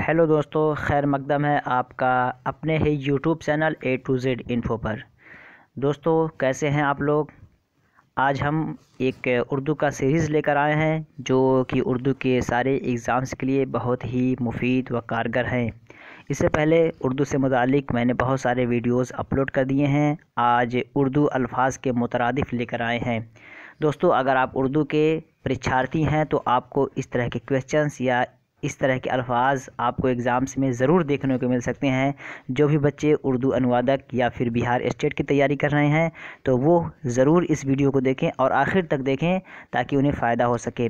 Hello दोस्तों, खैर मकदम है आपका अपने ही YouTube channel A to Z info पर। दोस्तों कैसे हैं आप लोग। आज हम एक उर्दू का सीरीज़ लेकर आए हैं जो कि उर्दू के सारे एग्ज़ाम्स के लिए बहुत ही मुफीद व कारगर हैं। इससे पहले उर्दू से मुतालिक मैंने बहुत सारे वीडियोस अपलोड कर दिए हैं। आज उर्दू अल्फाज के मुतरादिफ लेकर आए हैं। दोस्तों अगर आप उर्दू के परीक्षार्थी हैं तो आपको इस तरह के क्वेश्चंस या इस तरह के अल्फाज आपको एग्ज़ाम्स में ज़रूर देखने को मिल सकते हैं। जो भी बच्चे उर्दू अनुवादक या फिर बिहार स्टेट की तैयारी कर रहे हैं तो वो ज़रूर इस वीडियो को देखें और आखिर तक देखें ताकि उन्हें फ़ायदा हो सके।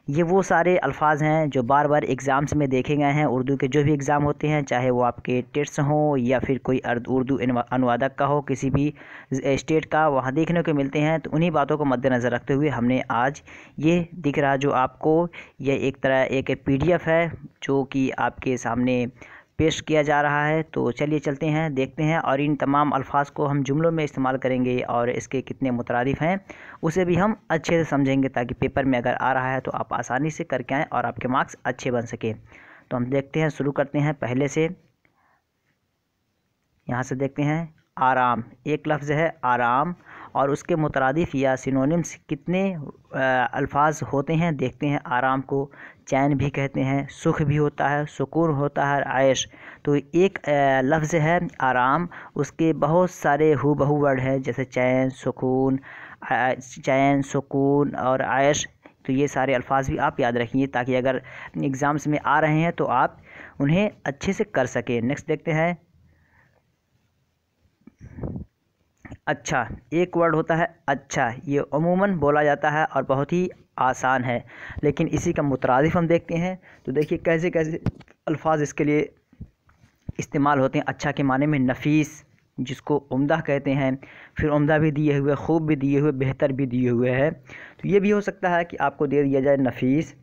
ये वो सारे अल्फाज हैं जो बार बार एग्ज़ाम्स में देखे गए हैं। उर्दू के जो भी एग्ज़ाम होते हैं, चाहे वो आपके टेट्स हों या फिर कोई उर्दू अनुवादक का हो, किसी भी स्टेट का, वहाँ देखने को मिलते हैं। तो उन्हीं बातों को मद्देनज़र रखते हुए हमने आज ये दिख रहा जो आपको ये एक तरह एक PDF है जो कि आपके सामने पेश किया जा रहा है। तो चलिए चलते हैं, देखते हैं और इन तमाम अल्फाज को हम जुमलों में इस्तेमाल करेंगे और इसके कितने मुतरादिफ हैं उसे भी हम अच्छे से समझेंगे ताकि पेपर में अगर आ रहा है तो आप आसानी से करके आएँ और आपके मार्क्स अच्छे बन सके। तो हम देखते हैं, शुरू करते हैं पहले से। यहाँ से देखते हैं आराम, एक लफ्ज़ है आराम और उसके मुतरादिफ या सिनोनिम्स कितने अल्फाज होते हैं देखते हैं। आराम को चैन भी कहते हैं, सुख भी होता है, सुकून होता है, आयश। तो एक लफ्ज़ है आराम, उसके बहुत सारे हू बहू वर्ड हैं जैसे चैन, सुकून और आयश। तो ये सारे अल्फाज भी आप याद रखिए ताकि अगर एग्ज़ाम्स में आ रहे हैं तो आप उन्हें अच्छे से कर सकें। नेक्स्ट देखते हैं अच्छा, एक वर्ड होता है अच्छा। ये अमूमन बोला जाता है और बहुत ही आसान है, लेकिन इसी का मुतरादिफ हम देखते हैं। तो देखिए कैसे कैसे अल्फाज इसके लिए इस्तेमाल होते हैं। अच्छा के माने में नफीस, जिसको उम्दा कहते हैं, फिर उम्दा भी दिए हुए, खूब भी दिए हुए, बेहतर भी दिए हुए है। तो ये भी हो सकता है कि आपको दे दिया जाए नफीस,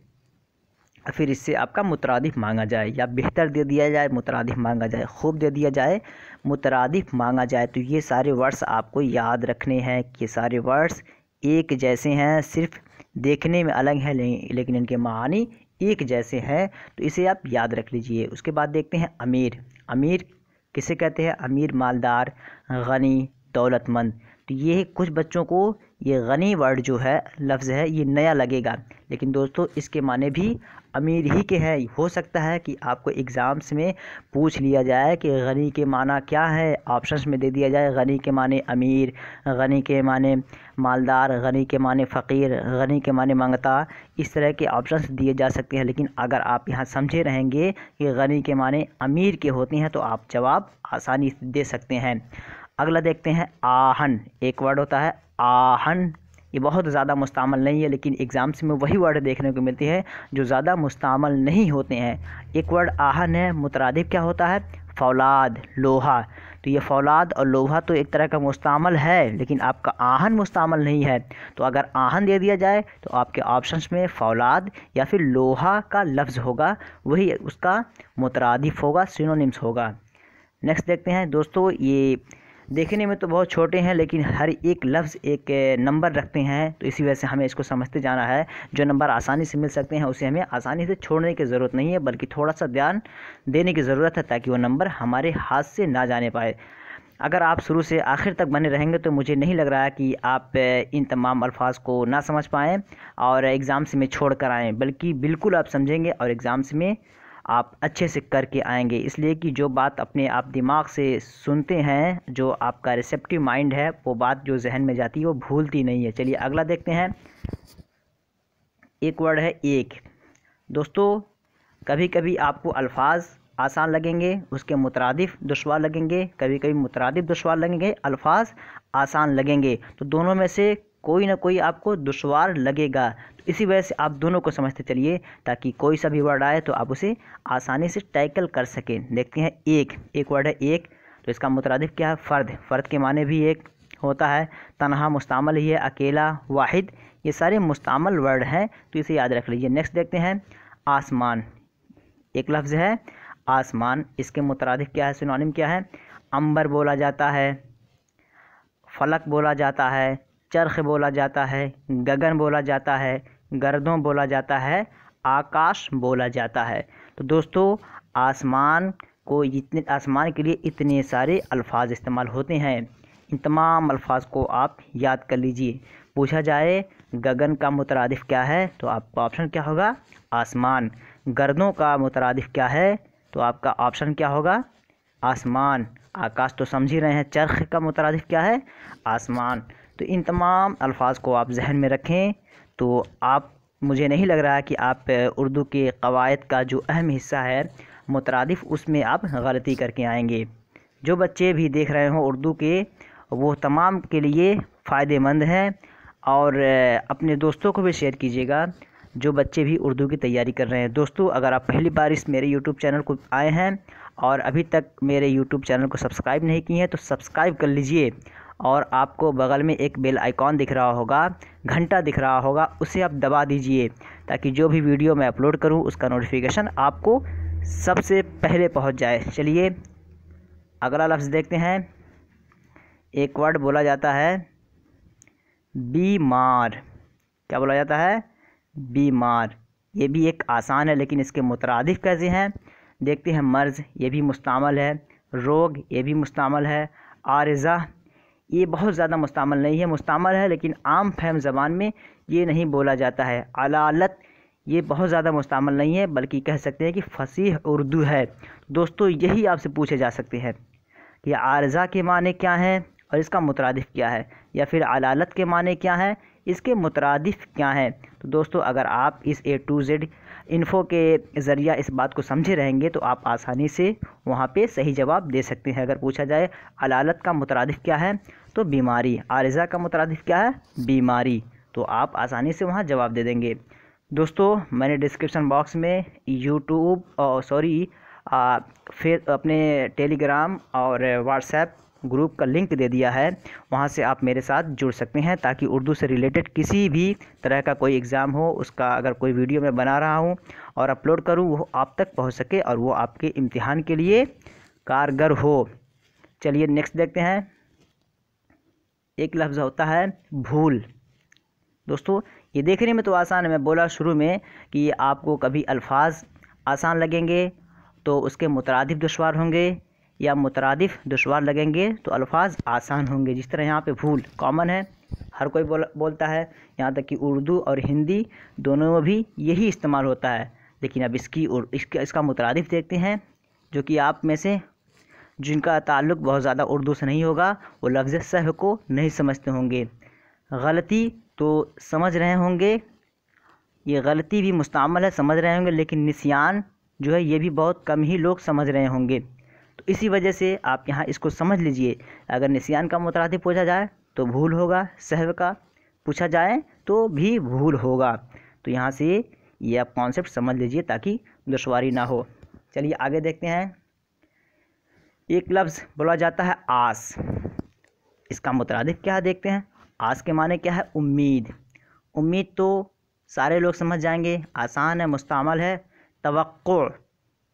फिर इससे आपका मुतरादिफ मांगा जाए, या बेहतर दे दिया जाए मुतरादिफ मांगा जाए, खूब दे दिया जाए मुतरादिफ मांगा जाए। तो ये सारे वर्ड्स आपको याद रखने हैं कि ये सारे वर्ड्स एक जैसे हैं, सिर्फ देखने में अलग है लेकिन इनके मानी एक जैसे हैं। तो इसे आप याद रख लीजिए। उसके बाद देखते हैं अमीर। अमीर किसे कहते हैं? अमीर मालदार, गनी, दौलतमंद। तो ये कुछ बच्चों को ये गनी वर्ड जो है, लफ्ज़ है, ये नया लगेगा, लेकिन दोस्तों इसके माने भी अमीर ही के हैं। हो सकता है कि आपको एग्ज़ाम्स में पूछ लिया जाए कि गनी के माना क्या है, ऑप्शंस में दे दिया जाए गनी के माने अमीर, गनी के माने मालदार, गनी के माने फ़कीर, गनी के माने मंगता। इस तरह के ऑप्शंस दिए जा सकते हैं, लेकिन अगर आप यहाँ समझे रहेंगे कि गनी के माने अमीर के होते हैं तो आप जवाब आसानी से दे सकते हैं। अगला देखते हैं आहन। एक वर्ड होता है आहन, ये बहुत ज़्यादा मुस्तामल नहीं है, लेकिन एग्ज़ाम्स में वही वर्ड देखने को मिलते हैं जो ज़्यादा मुस्तामल नहीं होते हैं। एक वर्ड आहन है, मुतरादिफ क्या होता है? फौलाद, लोहा। तो ये फौलाद और लोहा तो एक तरह का मुस्तामल है, लेकिन आपका आहन मुस्तामल नहीं है। तो अगर आहन दे दिया जाए तो आपके ऑप्शंस में फौलाद या फिर लोहा का लफ्ज़ होगा, वही उसका मुतरादिफ होगा, सिनोनिम्स होगा। नेक्स्ट देखते हैं दोस्तों, ये देखने में तो बहुत छोटे हैं लेकिन हर एक लफ्ज़ एक नंबर रखते हैं, तो इसी वजह से हमें इसको समझते जाना है। जो नंबर आसानी से मिल सकते हैं उसे हमें आसानी से छोड़ने की ज़रूरत नहीं है, बल्कि थोड़ा सा ध्यान देने की ज़रूरत है ताकि वो नंबर हमारे हाथ से ना जाने पाए। अगर आप शुरू से आखिर तक बने रहेंगे तो मुझे नहीं लग रहा है कि आप इन तमाम अल्फाज को ना समझ पाएँ और एग्ज़ाम्स में छोड़ कर आएँ, बल्कि बिल्कुल आप समझेंगे और एग्ज़ाम्स में आप अच्छे से करके आएंगे। इसलिए कि जो बात अपने आप दिमाग से सुनते हैं, जो आपका रिसेप्टिव माइंड है, वो बात जो जहन में जाती है वो भूलती नहीं है। चलिए अगला देखते हैं। एक वर्ड है एक। दोस्तों कभी कभी आपको अल्फाज आसान लगेंगे, उसके मुतरादिफ दुश्वार लगेंगे, कभी कभी मुतरादिफ दुश्वार लगेंगे, अल्फाज आसान लगेंगे। तो दोनों में से कोई ना कोई आपको दुश्वार लगेगा। तो इसी वजह से आप दोनों को समझते चलिए ताकि कोई सा भी वर्ड आए तो आप उसे आसानी से टैकल कर सकें। देखते हैं एक। एक वर्ड है एक, तो इसका मुतरादिफ क्या है? फ़र्द। फ़र्द के माने भी एक होता है, तन्हा मुस्तामल ही है, अकेला, वाहिद। ये सारे मुस्तामल वर्ड हैं, तो इसे याद रख लीजिए। नेक्स्ट देखते हैं आसमान। एक लफ्ज़ है आसमान, इसके मुतरादिफ क्या है, सिनोनिम क्या है? अंबर बोला जाता है, फलक बोला जाता है, चरख बोला जाता है, गगन बोला जाता है, गर्दों बोला जाता है, आकाश बोला जाता है। तो दोस्तों आसमान के लिए इतने सारे अल्फाज इस्तेमाल होते हैं। इन तमाम अल्फाज को आप याद कर लीजिए। पूछा जाए गगन का मुतरादिफ क्या है, तो आपका ऑप्शन क्या होगा? आसमान। गर्दों का मुतरादिफ क्या है, तो आपका ऑप्शन क्या होगा? आसमान। आकाश तो समझ ही रहे हैं। चरख का मुतरादिफ क्या है? आसमान। तो इन तमाम अल्फाज को आप जहन में रखें। तो मुझे नहीं लग रहा कि आप उर्दू के क़वायद का जो अहम हिस्सा है मुतरादिफ, उसमें आप गलती करके आएंगे। जो बच्चे भी देख रहे हों उर्दू के, वो तमाम के लिए फ़ायदेमंद है। और अपने दोस्तों को भी शेयर कीजिएगा जो बच्चे भी उर्दू की तैयारी कर रहे हैं। दोस्तों अगर आप पहली बार इस मेरे यूट्यूब चैनल को आए हैं और अभी तक मेरे यूट्यूब चैनल को सब्सक्राइब नहीं किए हैं तो सब्सक्राइब कर लीजिए। और आपको बगल में एक बेल आइकॉन दिख रहा होगा, घंटा दिख रहा होगा, उसे आप दबा दीजिए ताकि जो भी वीडियो मैं अपलोड करूं उसका नोटिफिकेशन आपको सबसे पहले पहुंच जाए। चलिए अगला लफ्ज़ देखते हैं। एक वर्ड बोला जाता है बीमार। क्या बोला जाता है? बीमार। ये भी एक आसान है, लेकिन इसके मुतरादिफ कैसे हैं देखते हैं। मर्ज़, ये भी मुस्तामल है। रोग, ये भी मुस्तामल है। आरिज़ा, ये बहुत ज़्यादा मुस्तामल नहीं है, मुस्तामल है लेकिन आम फहम ज़बान में ये नहीं बोला जाता है। अलालत, ये बहुत ज़्यादा मुस्तामल नहीं है, बल्कि कह सकते हैं कि फसीह उर्दू है। दोस्तों यही आपसे पूछे जा सकते हैं कि आरिज़ा के माने क्या हैं और इसका मुतरादिफ क्या है, या फिर अलालत के माने क्या हैं, इसके मुतरादिफ क्या हैं। तो दोस्तों अगर आप इस A to Z इन्फ़ो के ज़रिया इस बात को समझे रहेंगे तो आप आसानी से वहाँ पे सही जवाब दे सकते हैं। अगर पूछा जाए अलालत का मुतरादिफ क्या है, तो बीमारी। आरिज़ा का मुतरादिफ क्या है? बीमारी। तो आप आसानी से वहाँ जवाब दे देंगे। दोस्तों मैंने डिस्क्रिप्शन बॉक्स में फिर अपने टेलीग्राम और व्हाट्सएप ग्रुप का लिंक दे दिया है। वहाँ से आप मेरे साथ जुड़ सकते हैं ताकि उर्दू से रिलेटेड किसी भी तरह का कोई एग्ज़ाम हो, उसका अगर कोई वीडियो मैं बना रहा हूँ और अपलोड करूँ, वो आप तक पहुँच सके और वो आपके इम्तिहान के लिए कारगर हो। चलिए नेक्स्ट देखते हैं। एक लफ्ज़ होता है भूल। दोस्तों ये देखने में तो आसान है, मैं बोला शुरू में कि आपको कभी अल्फाज आसान लगेंगे तो उसके मुतरादिफ दुश्वार होंगे, या मुतरादिफ दुश्वार लगेंगे तो अल्फाज आसान होंगे। जिस तरह यहाँ पे भूल कॉमन है, हर कोई बोलता है, यहाँ तक कि उर्दू और हिंदी दोनों में भी यही इस्तेमाल होता है। लेकिन अब इसका मुतरादिफ देखते हैं, जो कि आप में से जिनका ताल्लुक़ बहुत ज़्यादा उर्दू से नहीं होगा वो लफ्ज़ सहव को नहीं समझते होंगे। गलती तो समझ रहे होंगे, ये गलती भी मुस्तामल है, समझ रहे होंगे, लेकिन निस्यान जो है ये भी बहुत कम ही लोग समझ रहे होंगे। तो इसी वजह से आप यहाँ इसको समझ लीजिए। अगर निस्यान का मुतरादिफ पूछा जाए तो भूल होगा, सहव का पूछा जाए तो भी भूल होगा। तो यहाँ से ये आप कॉन्सेप्ट समझ लीजिए ताकि दुश्वारी ना हो। चलिए आगे देखते हैं। एक लफ्ज़ बोला जाता है आस। इसका मुतरादिफ क्या है देखते हैं। आस के माने क्या है? उम्मीद। उम्मीद तो सारे लोग समझ जाएंगे, आसान है, मुस्तामल है। तवक्को,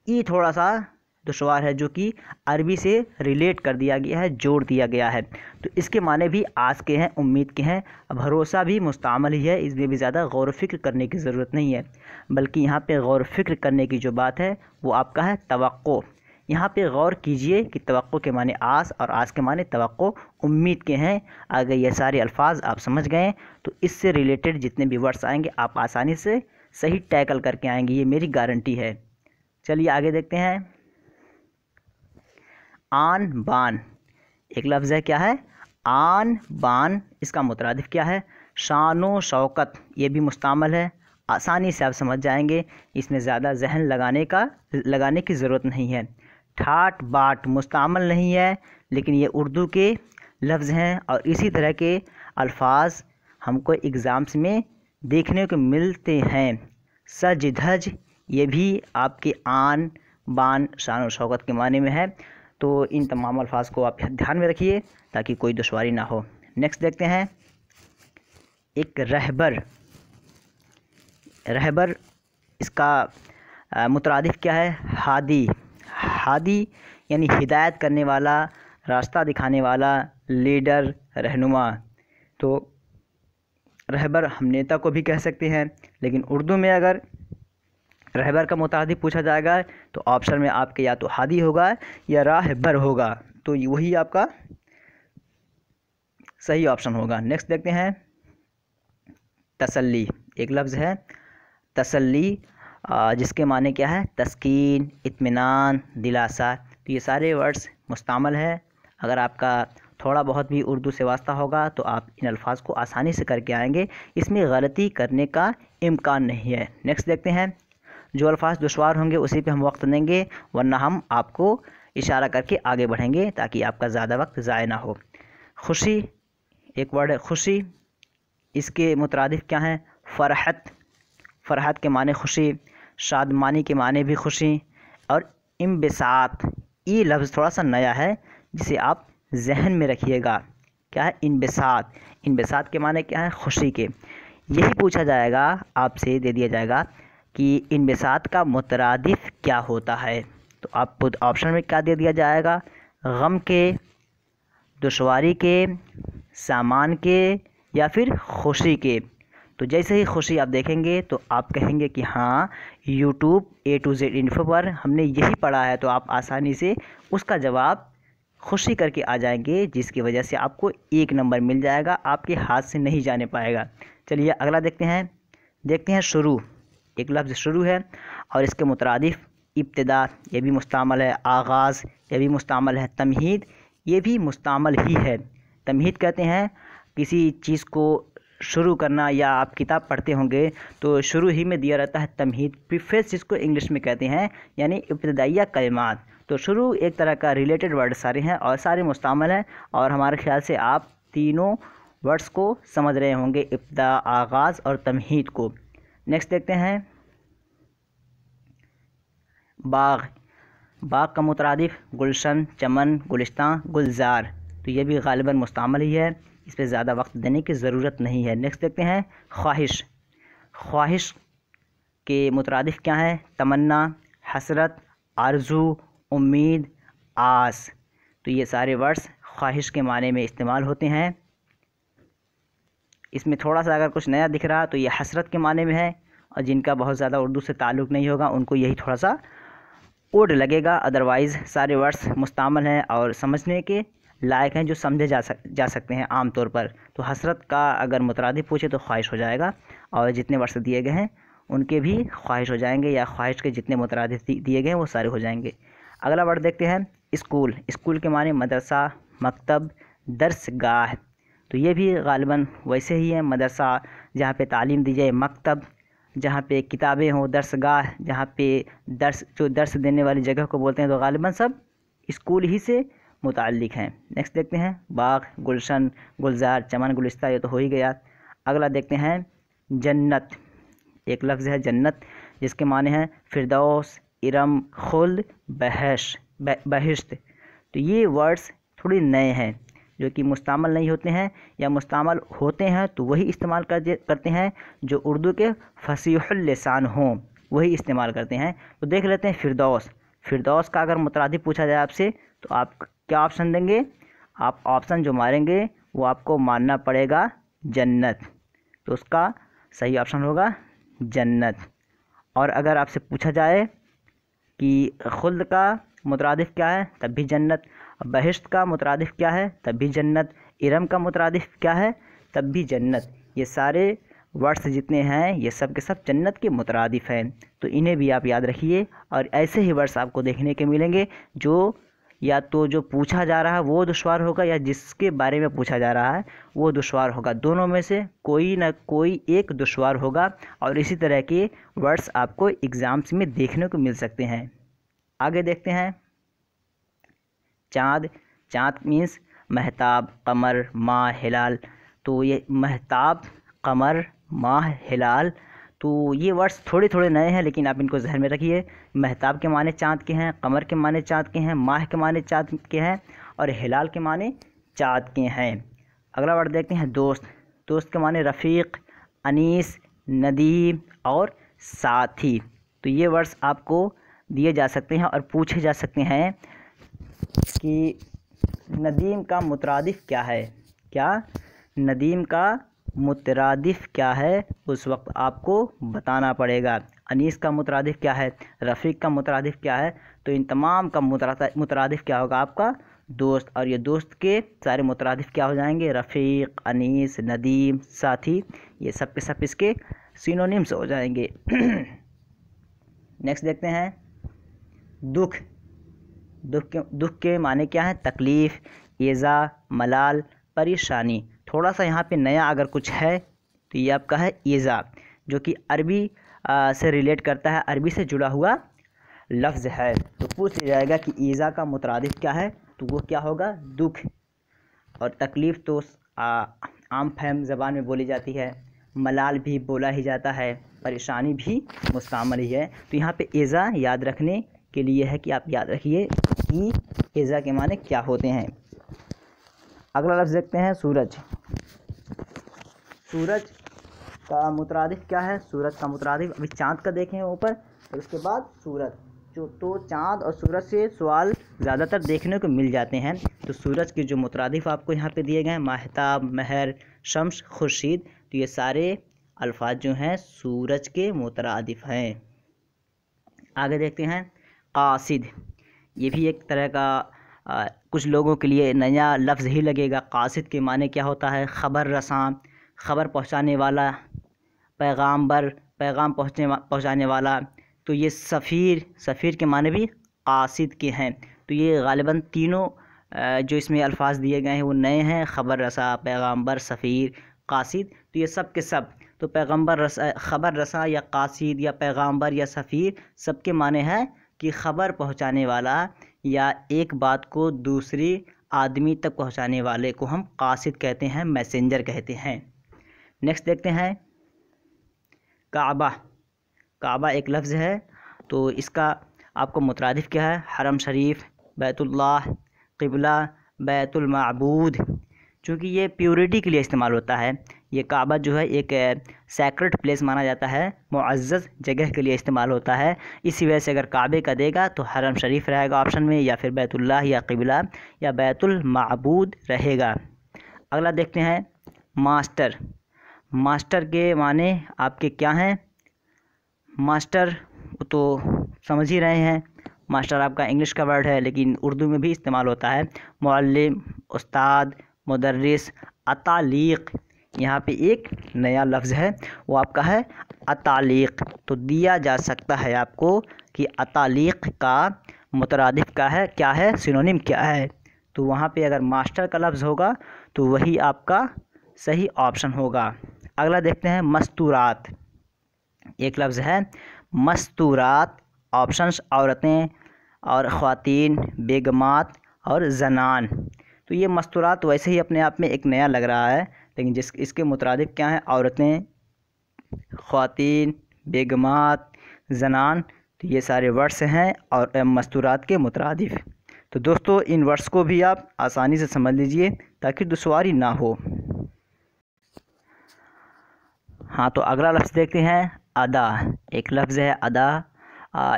ये थोड़ा सा दुश्वार है, जो कि अरबी से रिलेट कर दिया गया है, जोड़ दिया गया है। तो इसके माने भी आस के हैं, उम्मीद के हैं। भरोसा भी मुस्तामल ही है, इसमें भी ज़्यादा गौर फ़िक्र करने की ज़रूरत नहीं है, बल्कि यहाँ पे गौर फ़िक्र करने की जो बात है वो आपका है तवक्को। यहाँ पे गौर कीजिए कि तवक्को के माने आस और आस के माने तवक्को, उम्मीद के हैं। अगर ये सारे अल्फाज आप समझ गए तो इससे रिलेटेड जितने भी वर्ड्स आएंगे आप आसानी से सही टैकल करके आएंगे, ये मेरी गारंटी है। चलिए आगे देखते हैं। आन बान, एक लफ्ज़ है, क्या है? आन बान। इसका मुतरादिफ क्या है? शानो शौकत। ये भी मुस्तामल है, आसानी से आप समझ जाएंगे, इसमें ज़्यादा जहन लगाने की ज़रूरत नहीं है। ठाट बाट मुस्तामल नहीं है, लेकिन ये उर्दू के लफ्ज़ हैं और इसी तरह के अल्फाज हमको एग्ज़ाम्स में देखने को मिलते हैं। सज धज, ये भी आपके आन बान शान और शौकत के माने में है। तो इन तमाम अल्फाज को आप ध्यान में रखिए ताकि कोई दुश्वारी ना हो। नेक्स्ट देखते हैं। एक रहबर। रहबर, इसका मुतरादिफ क्या है? हादी। हादी यानी हिदायत करने वाला, रास्ता दिखाने वाला, लीडर, रहनुमा। तो रहबर हम नेता को भी कह सकते हैं, लेकिन उर्दू में अगर रहबर का मुतादिफ पूछा जाएगा तो ऑप्शन में आपके या तो हादी होगा या राहबर होगा, तो वही आपका सही ऑप्शन होगा। नेक्स्ट देखते हैं तसल्ली। एक लफ्ज़ है तसल्ली, जिसके माने क्या है, तस्कीन, इत्मीनान, दिलासा। तो ये सारे वर्ड्स मुस्तामल है। अगर आपका थोड़ा बहुत भी उर्दू से वास्ता होगा तो आप इन अल्फाज को आसानी से करके आएंगे, इसमें गलती करने का इम्कान नहीं है। नेक्स्ट देखते हैं, जो अल्फाज दुश्वार होंगे उसी पे हम वक्त देंगे, वरना हम आपको इशारा करके आगे बढ़ेंगे ताकि आपका ज़्यादा वक्त ज़ाय ना हो। खुशी, एक वर्ड है खुशी, इसके मुतरादिफ क्या हैं, फ़रहत। फ़रहत के माने खुशी, शादमानी के माने भी खुशी, और इम्बिसात। ये लफ्ज़ थोड़ा सा नया है जिसे आप जहन में रखिएगा। क्या है, इन्बिसात। इन्बिसात के माने क्या है, खुशी के। यही पूछा जाएगा आपसे, दे दिया जाएगा कि इन्बिसात का मुतरादिफ क्या होता है। तो आपको ऑप्शन में क्या दे दिया जाएगा, गम के, दुश्वारी के, सामान के, या फिर खुशी के। तो जैसे ही खुशी आप देखेंगे तो आप कहेंगे कि हाँ, YouTube A to Z info पर हमने यही पढ़ा है, तो आप आसानी से उसका जवाब खुशी करके आ जाएंगे, जिसकी वजह से आपको 1 नंबर मिल जाएगा, आपके हाथ से नहीं जाने पाएगा। चलिए अगला देखते हैं शुरू। एक लफ्ज़ शुरू है और इसके मुतरादिफ इब्तिदा, ये भी मुस्तामल है। आगाज़, ये भी मुस्तामल है। तमहीद, ये भी मुस्तामल ही है। तमहीद कहते हैं किसी चीज़ को शुरू करना, या आप किताब पढ़ते होंगे तो शुरू ही में दिया रहता है तमहीद, प्रीफेस जिसको इंग्लिश में कहते हैं, यानी इब्तिदाइया कलिमात। तो शुरू एक तरह का रिलेटेड वर्ड सारे हैं और सारे मुस्तामल हैं, और हमारे ख्याल से आप तीनों वर्ड्स को समझ रहे होंगे, इब्तिदा, आगाज़ और तमहीद को। नेक्स्ट देखते हैं बाग। बाग का मुतरादिफ गुलशन, चमन, गुलिस्तां, गुलजार। तो ये भी गालिबन मुस्तामल ही है, इस पर ज़्यादा वक्त देने की ज़रूरत नहीं है। नेक्स्ट देखते हैं ख्वाहिश। ख्वाहिश के मुतरादिफ क्या हैं, तमन्ना, हसरत, आरजू, उम्मीद, आस। तो ये सारे वर्ड्स ख्वाहिश के माने में इस्तेमाल होते हैं। इसमें थोड़ा सा अगर कुछ नया दिख रहा तो ये हसरत के माने में है, और जिनका बहुत ज़्यादा उर्दू से ताल्लुक़ नहीं होगा उनको यही थोड़ा सा ओड लगेगा। अदरवाइज़ सारे वर्ड्स मुस्तामल हैं और समझने के लायक हैं, जो समझे जा सकते हैं आम तौर पर। तो हसरत का अगर मुतरादिफ पूछे तो ख्वाहिश हो जाएगा, और जितने वर्ड्स दिए गए हैं उनके भी ख्वाहिश हो जाएंगे, या ख्वाहिश के जितने मुतरादिफ दिए गए हैं वो सारे हो जाएंगे। अगला वर्ड देखते हैं स्कूल। स्कूल के माने मदरसा, मकतब, दर्सगाह। तो ये भी गालिबन वैसे ही है, मदरसा जहाँ पे तालीम दी जाए, मकतब जहाँ पे किताबें हों, दर्सगाह जहाँ पे दर्स देने वाली जगह को बोलते हैं। तो गालिबन सब स्कूल ही से मुताल्लिक़ हैं। नेक्स्ट देखते हैं बाग, गुलशन, गुलजार, चमन, गुलिस्ता, ये तो हो ही गया। अगला देखते हैं जन्नत। एक लफ्ज़ है जन्नत, जिसके माने हैं फिरदौस, इरम, खुल्द, बहिश्त। तो ये वर्ड्स थोड़े नए हैं, जो कि मुस्तामल नहीं होते हैं, या मुस्तामल होते हैं तो वही इस्तेमाल करते हैं जो उर्दू के फसीहुल लिसान हों, वही इस्तेमाल करते हैं। तो देख लेते हैं फिरदौस। फिरदौस का अगर मुतरादिफ पूछा जाए आपसे तो आप क्या ऑप्शन देंगे, आप ऑप्शन जो मारेंगे वो आपको मानना पड़ेगा जन्नत। तो उसका सही ऑप्शन होगा जन्नत। और अगर आपसे पूछा जाए कि खुल्द का मुतरादिफ क्या है, तब भी जन्नत। बहिश्त का मुतरादिफ क्या है, तब भी जन्नत। इरम का मुतरादिफ क्या है, तब भी जन्नत। ये सारे वर्ड्स जितने हैं ये सब के सब जन्नत के मुतरादिफ हैं। तो इन्हें भी आप याद रखिए, और ऐसे ही वर्ड्स आपको देखने के मिलेंगे जो या तो जो पूछा जा रहा है वो दुश्वार होगा, या जिसके बारे में पूछा जा रहा है वो दुश्वार होगा। दोनों में से कोई ना कोई एक दुश्वार होगा, और इसी तरह के वर्ड्स आपको एग्ज़ाम्स में देखने को मिल सकते हैं। आगे देखते हैं चाँद। चाँद मीन्स महताब, कमर, माह, हिलाल। तो ये महताब, कमर, माह, हिलाल, तो ये वर्ड्स थोड़े थोड़े नए हैं, लेकिन आप इनको जहन में रखिए। महताब के माने चाँद के हैं, कमर के माने चाँद के हैं, माह के माने चाँद के हैं, और हिलाल के माने चाँद के हैं। अगला वर्ड देखते हैं दोस्त। दोस्त के माने रफ़ीक, अनीस, नदीम और साथी। तो ये वर्ड्स आपको दिए जा सकते हैं और पूछे जा सकते हैं कि नदीम का मुतरादिफ क्या है। क्या नदीम का मुतरादिफ क्या है, उस वक्त आपको बताना पड़ेगा। अनीस का मुतरादिफ क्या है, रफ़ीक का मुतरादिफ क्या है। तो इन तमाम का मुतरादिफ क्या होगा आपका दोस्त, और ये दोस्त के सारे मुतरादिफ क्या हो जाएंगे, रफ़ीक, अनीस, नदीम, साथी, ये सब के सब इसके सिनोनिम्स हो जाएंगे। नेक्स्ट देखते हैं दुख। दुख के माने क्या है, तकलीफ़, ईज़ा, मलाल, परेशानी। थोड़ा सा यहाँ पे नया अगर कुछ है तो ये आपका है ईज़ा, जो कि अरबी से रिलेट करता है, अरबी से जुड़ा हुआ लफ्ज़ है। तो पूछ लिया जाएगा कि ईज़ा का मुतरादिफ क्या है, तो वो क्या होगा, दुख। और तकलीफ़ तो आम फहम ज़बान में बोली जाती है, मलाल भी बोला ही जाता है, परेशानी भी मुस्तअमल ही है। तो यहाँ पे ईज़ा याद रखने के लिए है कि आप याद रखिए कि ईज़ा के माने क्या होते हैं। अगला लफ्ज़ देखते हैं सूरज। सूरज का मुतरादिफ क्या है, सूरज का मुतरादिफ अभी चाँद का देखें ऊपर, और उसके बाद सूरज। तो चाँद और सूरज से सवाल ज़्यादातर देखने को मिल जाते हैं। तो सूरज के जो मुतरादिफ आपको यहाँ पे दिए गए हैं, माहताब, महर, शम्स, खुर्शीद, तो ये सारे अल्फाज जो हैं सूरज के मुतरादिफ हैं। आगे देखते हैं कासिद। ये भी एक तरह का कुछ लोगों के लिए नया लफ्ज़ ही लगेगा। कासिद के माने क्या होता है, ख़बर रसां, ख़बर पहुँचाने वाला, पैगाम्बर, पैगाम पहुँचाने वाला। तो ये सफ़ीर के माने भी कासिद के हैं। तो ये ग़ालिबन तीनों जो इसमें अल्फाज दिए गए हैं वो नए हैं, ख़बर रसा, पैगाम्बर, सफ़ीर, कासिद। तो ये सब के सब, तो पैगम्बर रसा, ख़बर रसा या कासिद या पैगाम्बर या सफ़ीर, सबके माने हैं कि ख़बर पहुँचाने वाला या एक बात को दूसरी आदमी तक पहुँचाने वाले को हम कासिद कहते हैं, मैसेंजर कहते हैं। नेक्स्ट देखते हैं काबा। काबा एक लफ्ज़ है, तो इसका आपको मुतरादिफ क्या है, हरम शरीफ, बैतुल्लाह, क़िबला, बैतुल माबूद। चूँकि ये प्योरिटी के लिए इस्तेमाल होता है, ये काबा जो है एक सैक्रेड प्लेस माना जाता है, मुअज़्ज़ज़ जगह के लिए इस्तेमाल होता है। इसी वजह से अगर काबे का देगा तो हरम शरीफ रहेगा ऑप्शन में, या फिर बैतुल्लाह या क़िबला या बैतुल माबूद रहेगा। अगला देखते हैं मास्टर। मास्टर के माने आपके क्या हैं, मास्टर तो समझ ही रहे हैं, मास्टर आपका इंग्लिश का वर्ड है लेकिन उर्दू में भी इस्तेमाल होता है। मुअल्लिम, उस्ताद, मुदर्रिस, अतालीक़। यहाँ पे एक नया लफ्ज़ है, वो आपका है अतालीक़। तो दिया जा सकता है आपको कि अतालीक़ का मुतरादिफ क्या है, सिनोनिम क्या है। तो वहाँ पे अगर मास्टर का लफ्ज़ होगा तो वही आपका सही ऑप्शन होगा। अगला देखते हैं मस्तूरात। एक लफ्ज़ है मस्तूरात, ऑप्शंस औरतें और ख़वातीन, बेगमात और जनान। तो ये मस्तूरात वैसे ही अपने आप में एक नया लग रहा है, लेकिन इसके मुतरादिफ क्या हैं, औरतें, ख़वातीन, बेगमात, जनान। तो ये सारे वर्ड्स हैं और मस्तूरात के मुतरादिफ। तो दोस्तों इन वर्ड्स को भी आप आसानी से समझ लीजिए ताकि दुश्वारी ना हो। हाँ, तो अगला लफ्ज़ देखते हैं अदा। एक लफ्ज़ है अदा,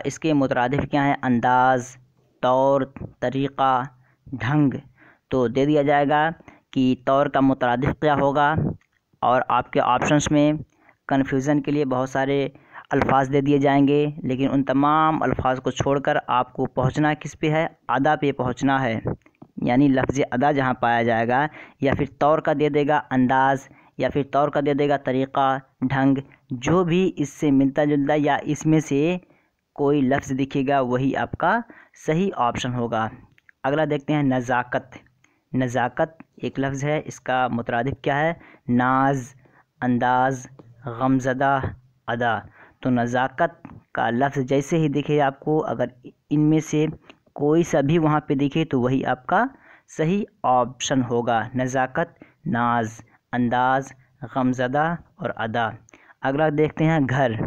इसके मुतरादिफ क्या हैं, अंदाज़, तौर, तरीक़ा, ढंग। तो दे दिया जाएगा कि तौर का मुतरादिफ क्या होगा, और आपके ऑप्शंस में कन्फ्यूज़न के लिए बहुत सारे अल्फाज दे दिए जाएंगे, लेकिन उन तमाम अल्फाज को छोड़कर आपको पहुंचना किस पे है, अदा पे पहुंचना है। यानी लफ्ज़ अदा जहां पाया जाएगा, या फिर तौर का दे देगा अंदाज़, या फिर तौर का दे देगा तरीक़ा, ढंग, जो भी इससे मिलता जुलता या इसमें से कोई लफ्ज़ दिखेगा वही आपका सही ऑप्शन होगा। अगला देखते हैं नज़ाकत। नज़ाकत एक लफ्ज़ है, इसका मुतरादिफ क्या है, नाज, अंदाज़, गमज़दा, अदा। तो नज़ाकत का लफ्ज़ जैसे ही दिखे आपको, अगर इनमें से कोई सा भी वहाँ पे दिखे तो वही आपका सही ऑप्शन होगा। नज़ाकत, नाज, अंदाज़, गमज़दा और अदा। अगला देखते हैं घर।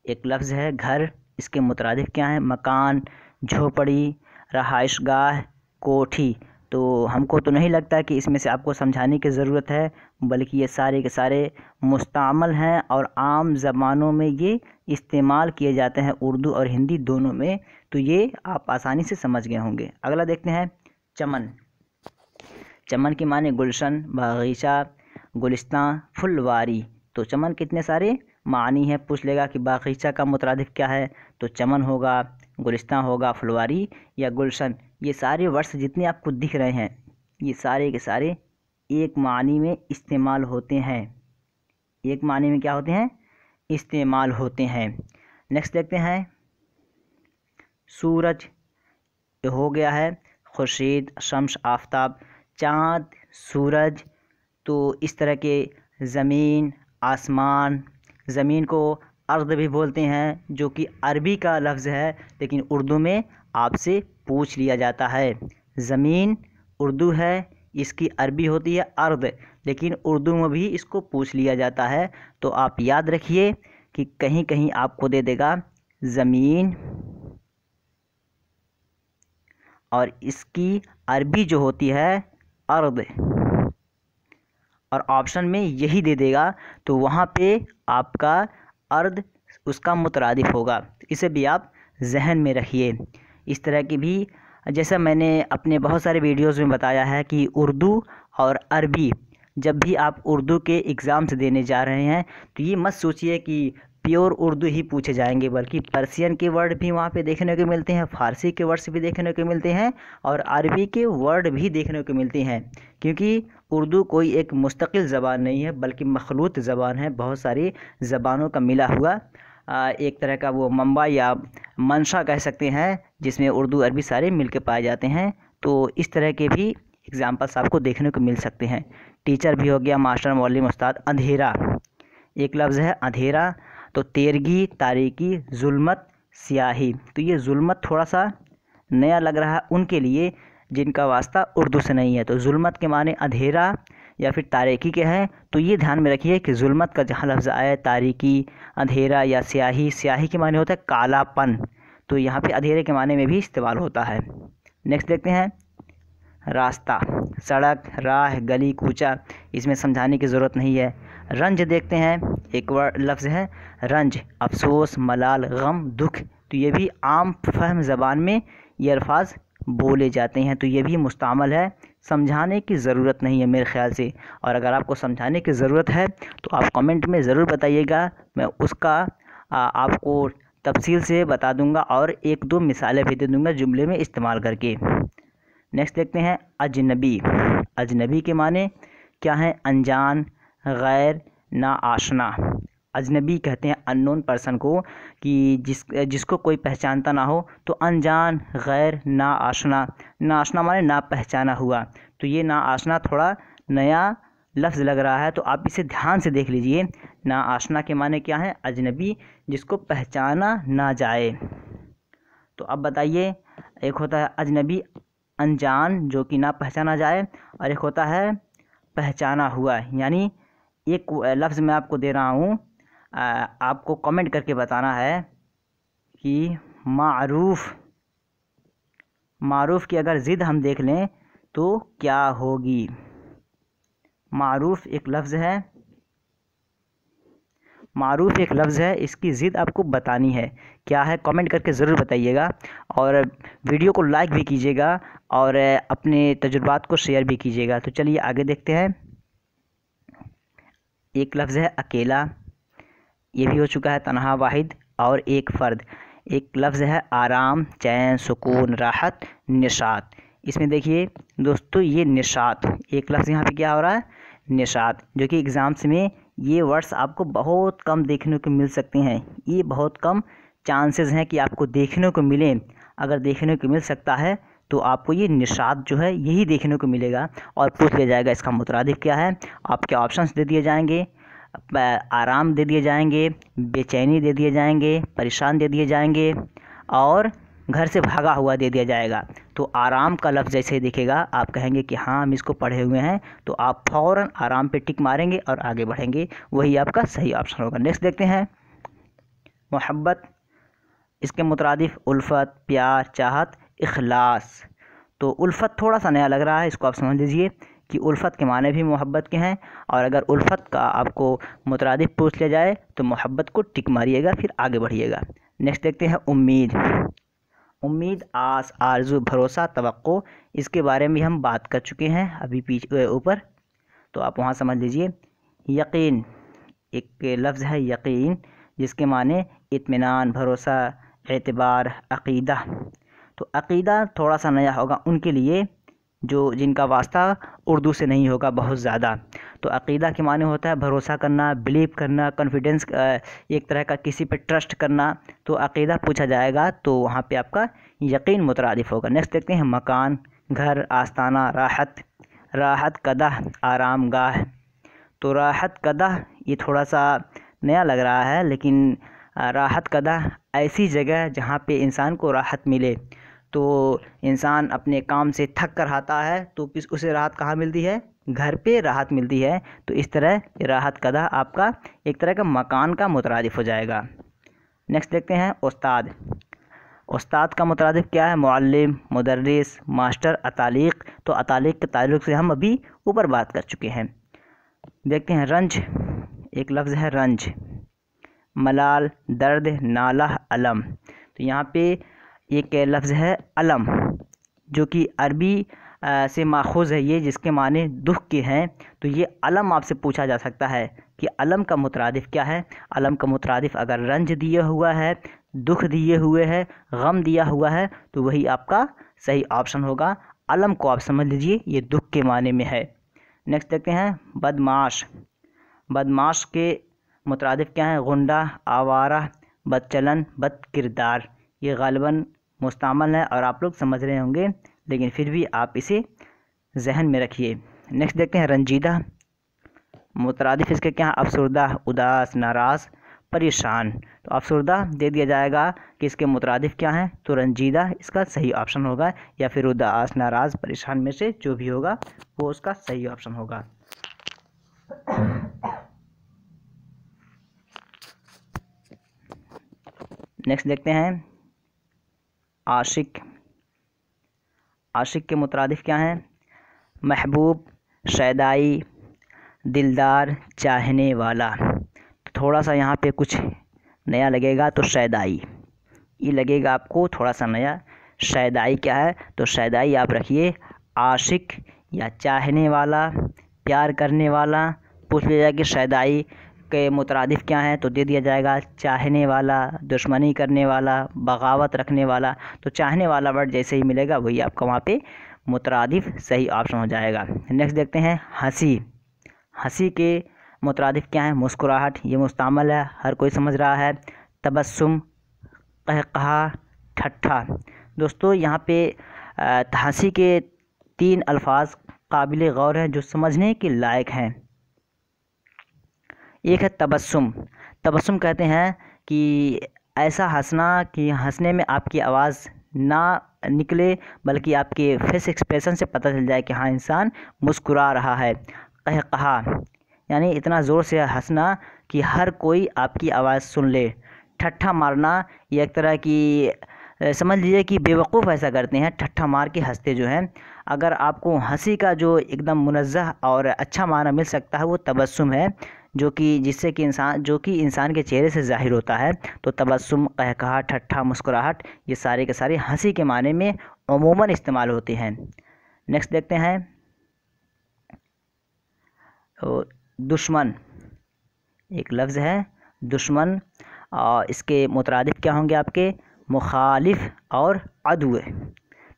एक लफ्ज़ है घर, इसके मुतरादिफ क्या हैं, मकान, झोपड़ी, रहाइशगाह, कोठी। तो हमको तो नहीं लगता कि इसमें से आपको समझाने की ज़रूरत है, बल्कि ये सारे के सारे मुस्तअमल हैं और आम ज़बानों में ये इस्तेमाल किए जाते हैं, उर्दू और हिंदी दोनों में। तो ये आप आसानी से समझ गए होंगे। अगला देखते हैं चमन। चमन के माने गुलशन, बागीचा, गुलिस्तान, फुलवारी। तो चमन कितने सारे, मानी है, पूछ लेगा कि बागीचा का मुतरादिफ क्या है, तो चमन होगा, गुलिस्तान होगा, फुलवारी या गुलशन। ये सारे वर्ड्स जितने आपको दिख रहे हैं ये सारे के सारे एक मानी में इस्तेमाल होते हैं, एक मानी में क्या होते हैं, इस्तेमाल होते हैं। नेक्स्ट देखते हैं, सूरज हो गया है, खुर्शीद, शम्स, आफताब, चाँद, सूरज। तो इस तरह के ज़मीन, आसमान, ज़मीन को अर्द भी बोलते हैं, जो कि अरबी का लफ्ज़ है लेकिन उर्दू में आपसे पूछ लिया जाता है। ज़मीन उर्दू है, इसकी अरबी होती है अर्द, लेकिन उर्दू में भी इसको पूछ लिया जाता है। तो आप याद रखिए कि कहीं कहीं आपको दे देगा ज़मीन और इसकी अरबी जो होती है अर्द, और ऑप्शन में यही दे देगा, तो वहाँ पे आपका अर्द उसका मुतरादिफ होगा। इसे भी आप जहन में रखिए। इस तरह की भी, जैसा मैंने अपने बहुत सारे वीडियोज़ में बताया है कि उर्दू और अरबी, जब भी आप उर्दू के एग्ज़ाम्स देने जा रहे हैं तो ये मत सोचिए कि प्योर उर्दू ही पूछे जाएंगे, बल्कि पर्शियन के वर्ड भी वहाँ पे देखने को मिलते हैं, फ़ारसी के वर्ड्स भी देखने को मिलते हैं और अरबी के वर्ड भी देखने को मिलते हैं। क्योंकि उर्दू कोई एक मुस्तकिल ज़बान नहीं है, बल्कि मखलूत ज़बान है, बहुत सारी ज़बानों का मिला हुआ एक तरह का वो मंबा या मंशा कह सकते हैं, जिसमें उर्दू अरबी सारे मिल के पाए जाते हैं। तो इस तरह के भी एग्ज़ाम्पल्स आपको देखने को मिल सकते हैं। टीचर भी हो गया, मास्टर, मौलवी, उस्ताद। अंधेरा एक लफ्ज़ है, अंधेरा। तो तेरगी, तारीकी, जुल्मत, स्याही। तो ये जुल्मत थोड़ा सा नया लग रहा है उनके लिए जिनका वास्ता उर्दू से नहीं है। तो जुल्मत के माने अंधेरा या फिर तारीकी के हैं। तो ये ध्यान में रखिए कि जुल्मत का जहाँ लफ्ज़ आया तारीकी, अंधेरा या स्याही, स्याही के माने होता है कालापन, तो यहाँ पे अंधेरे के माने में भी इस्तेमाल होता है। नेक्स्ट देखते हैं, रास्ता, सड़क, राह, गली, कूचा। इसमें समझाने की ज़रूरत नहीं है। रंज देखते हैं, एक वर्ड लफ्ज़ है रंज, अफसोस, मलाल, गम, दुख। तो ये भी आम फहम ज़बान में ये अल्फाज बोले जाते हैं, तो ये भी मुस्तामल है, समझाने की ज़रूरत नहीं है मेरे ख़्याल से। और अगर आपको समझाने की ज़रूरत है तो आप कमेंट में ज़रूर बताइएगा, मैं उसका आपको तफसील से बता दूंगा और एक दो मिसालें भी दे दूंगा जुमले में इस्तेमाल करके। नेक्स्ट देखते हैं, अजनबी। अजनबी के माने क्या है, अनजान, गैर, ना आशना। अजनबी कहते हैं अननोन पर्सन को कि जिसको कोई पहचानता ना हो। तो अनजान, गैर, ना आशना। ना आशना माने ना पहचाना हुआ। तो ये ना आशना थोड़ा नया लफ्ज़ लग रहा है, तो आप इसे ध्यान से देख लीजिए। ना आशना के माने क्या है, अजनबी, जिसको पहचाना ना जाए। तो अब बताइए, एक होता है अजनबी अनजान जो कि ना पहचाना जाए, और एक होता है पहचाना हुआ। यानी एक लफ्ज़ मैं आपको दे रहा हूँ, आपको कमेंट करके बताना है कि मारूफ़, मारूफ़ की अगर ज़िद हम देख लें तो क्या होगी। मारूफ़ एक लफ्ज़ है, मारूफ़ एक लफ्ज़ है, इसकी ज़िद आपको बतानी है, क्या है कमेंट करके ज़रूर बताइएगा। और वीडियो को लाइक भी कीजिएगा और अपने तजुर्बात को शेयर भी कीजिएगा। तो चलिए आगे देखते हैं। एक लफ्ज़ है अकेला, ये भी हो चुका है तन्हा, वाहिद और एक फ़र्द। एक लफ्ज़ है आराम, चैन, सुकून, राहत, निशात। इसमें देखिए दोस्तों, ये निशात एक लफ्ज़ यहाँ पे क्या हो रहा है, निशात, जो कि एग्ज़ाम्स में ये वर्ड्स आपको बहुत कम देखने को मिल सकते हैं। ये बहुत कम चांसेस हैं कि आपको देखने को मिले। अगर देखने को मिल सकता है तो आपको ये निशात जो है यही देखने को मिलेगा और पूछ लिया जाएगा इसका मुतरादिफ क्या है। आपके ऑप्शंस दे दिए जाएंगे, आराम दे दिए जाएंगे, बेचैनी दे दिए जाएंगे, परेशान दे दिए जाएंगे और घर से भागा हुआ दे दिया जाएगा। तो आराम का लफ्ज़ जैसे ही दिखेगा आप कहेंगे कि हाँ हम इसको पढ़े हुए हैं, तो आप फ़ौरन आराम पे टिक मारेंगे और आगे बढ़ेंगे, वही आपका सही ऑप्शन होगा। नेक्स्ट देखते हैं, मोहब्बत, इसके मुतरादिफ उल्फत, प्यार, चाहत, इखलास। तो उल्फत थोड़ा सा नया लग रहा है, इसको आप समझ लीजिए कि उल्फत के माने भी मोहब्बत के हैं, और अगर उल्फत का आपको मुतरादिफ पूछ लिया जाए तो मोहब्बत को टिक मारिएगा, फिर आगे बढ़िएगा। नेक्स्ट देखते हैं उम्मीद। उम्मीद, आस, आरज़ू, भरोसा, तवक्को। इसके बारे में हम बात कर चुके हैं अभी पीछे ऊपर, तो आप वहाँ समझ लीजिए। यकीन, एक लफ्ज़ है यकीन, जिसके माने इत्मीनान, भरोसा, एतबार, अक़ीदा। तो अक़ीदा थोड़ा सा नया होगा उनके लिए जो जिनका वास्ता उर्दू से नहीं होगा बहुत ज़्यादा। तो अक़ीदा के माने होता है भरोसा करना, बिलीव करना, कॉन्फिडेंस, एक तरह का किसी पे ट्रस्ट करना। तो अक़ीदा पूछा जाएगा तो वहाँ पे आपका यकीन मुतरादिफ़ होगा। नेक्स्ट देखते हैं मकान, घर, आस्ताना, राहत। राहत कदह, आरामगाह। तो राहत कदह ये थोड़ा सा नया लग रहा है, लेकिन राहत कदह ऐसी जगह जहाँ पे इंसान को राहत मिले। तो इंसान अपने काम से थक कर आता है तो उसे राहत कहाँ मिलती है? घर पे राहत मिलती है। तो इस तरह राहत कदह आपका एक तरह का मकान का मुतरादिफ़ हो जाएगा। नेक्स्ट देखते हैं उस्ताद। उस्ताद का मुतरादिफ़ क्या है? Muallem, मुदर्रिस, master, अतालीक़। तो अतालीक़ के ताल्लुक़ से हम अभी ऊपर बात कर चुके हैं। देखते हैं रंज, एक लफ्ज़ है रंज। मलाल, दर्द, नाला, अलम। तो यहाँ पे एक लफ्ज़ है अलम, जो कि अरबी से माखूज़ है ये, जिसके माने दुख के हैं। तो ये अलम आपसे पूछा जा सकता है कि अलम का मुतरादिफ़ क्या है। अलम का मुतरादिफ़ अगर रंज दिया हुआ है, दुख दिए हुए है, गम दिया हुआ है, तो वही आपका सही ऑप्शन होगा। अलम को आप समझ लीजिए ये दुख के माने में है। नेक्स्ट देखते हैं बदमाश। बदमाश के मुतरादिफ़ क्या है? गुंडा, आवारा, बदचलन, बदकिरदार। ये ग़ालिबन मुस्तामल है और आप लोग समझ रहे होंगे, लेकिन फिर भी आप इसे जहन में रखिए। नेक्स्ट देखते हैं रंजीदा। मुतरादिफ़ इसके क्या? अफसरदा, उदास, नाराज़, परेशान। तो अफसरदा दे दिया जाएगा कि इसके मुतरादिफ़ क्या हैं? तो रंजीदा इसका सही ऑप्शन होगा, या फिर उदास, नाराज़, परेशान में से जो भी होगा वो उसका सही ऑप्शन होगा। नेक्स्ट देखते हैं आशिक। आशिक के मुतरादिफ़ क्या हैं? महबूब, शैदाई, दिलदार, चाहने वाला। तो थोड़ा सा यहाँ पे कुछ नया लगेगा, तो शैदाई ये लगेगा आपको थोड़ा सा नया। शैदाई क्या है? तो शैदाई आप रखिए आशिक या चाहने वाला, प्यार करने वाला। पूछ लिया जाए कि शैदाई के मुतरादिफ़ क्या हैं, तो दे दिया जाएगा चाहने वाला, दुश्मनी करने वाला, बगावत रखने वाला। तो चाहने वाला वर्ड जैसे ही मिलेगा वही आपका वहाँ पे मुतरादिफ़ सही ऑप्शन हो जाएगा। नेक्स्ट देखते हैं हंसी। हंसी के मुतरादिफ़ क्या है? मुस्कुराहट, ये मुस्तामल है, हर कोई समझ रहा है। तबस्सुम, कहकहा, ठट्ठा। दोस्तों यहाँ पे हंसी के 3 अल्फाज काबिल गौर हैं जो समझने के लायक हैं। एक है तबस्सुम। तबस्सुम कहते हैं कि ऐसा हंसना कि हंसने में आपकी आवाज़ ना निकले, बल्कि आपके फेस एक्सप्रेशन से पता चल जाए कि हाँ इंसान मुस्कुरा रहा है। कहकहा यानी इतना ज़ोर से हंसना कि हर कोई आपकी आवाज़ सुन ले। ठट्ठा मारना ये एक तरह की समझ लीजिए कि बेवकूफ़ ऐसा करते हैं, ठट्ठा मार के हंसते जो हैं। अगर आपको हंसी का जो एकदम मुनज़्ज़ह और अच्छा माना मिल सकता है वो तबस्सुम है, जो कि जिससे कि इंसान के चेहरे से ज़ाहिर होता है। तो तबस्सुम, कहकहा, ठट्ठा, मुस्कुराहट ये सारे के सारे हंसी के माने में अमूमन इस्तेमाल होते हैं। नेक्स्ट देखते हैं दुश्मन। एक लफ्ज़ है दुश्मन, और इसके मुतरादिफ़ क्या होंगे आपके? मुखालिफ और अदु।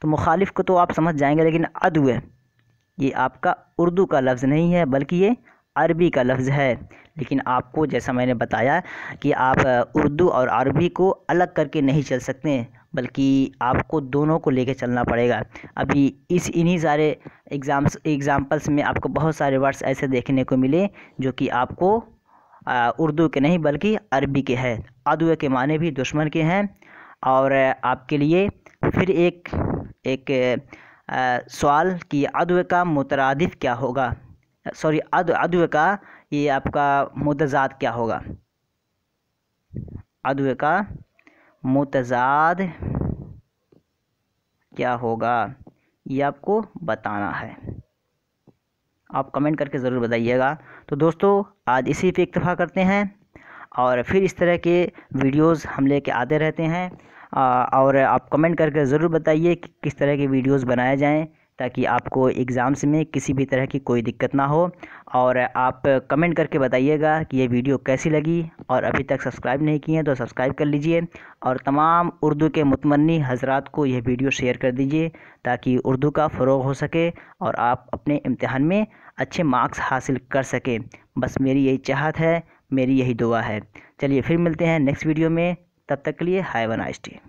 तो मुखालिफ को तो आप समझ जाएंगे, लेकिन अदु ये आपका उर्दू का लफ्ज़ नहीं है, बल्कि ये अरबी का लफ्ज़ है। लेकिन आपको जैसा मैंने बताया कि आप उर्दू और अरबी को अलग करके नहीं चल सकते, बल्कि आपको दोनों को लेके चलना पड़ेगा। अभी इन्हीं सारे एग्ज़ाम्पल्स में आपको बहुत सारे वर्ड्स ऐसे देखने को मिले जो कि आपको उर्दू के नहीं बल्कि अरबी के हैं। अदु के माने भी दुश्मन के हैं। और आपके लिए फिर एक सवाल कि अदु का मुतरादिफ़ क्या होगा? सॉरी, अदु का ये आपका मुतज़ाद क्या होगा? अदु का मुतज़ाद क्या होगा ये आपको बताना है। आप कमेंट करके ज़रूर बताइएगा। तो दोस्तों आज इसी पे इक्तफ़ा करते हैं, और फिर इस तरह के वीडियोस हम लेके आते रहते हैं। और आप कमेंट करके ज़रूर बताइए कि किस तरह के वीडियोस बनाए जाएं, ताकि आपको एग्ज़ाम्स में किसी भी तरह की कोई दिक्कत ना हो। और आप कमेंट करके बताइएगा कि ये वीडियो कैसी लगी, और अभी तक सब्सक्राइब नहीं किए हैं तो सब्सक्राइब कर लीजिए, और तमाम उर्दू के मुतमन्नी हज़रात को यह वीडियो शेयर कर दीजिए ताकि उर्दू का फ़रोग़ हो सके और आप अपने इम्तिहान में अच्छे मार्क्स हासिल कर सकें। बस मेरी यही चाहत है, मेरी यही दुआ है। चलिए फिर मिलते हैं नेक्स्ट वीडियो में, तब तक के लिए हैव अ नाइस डे।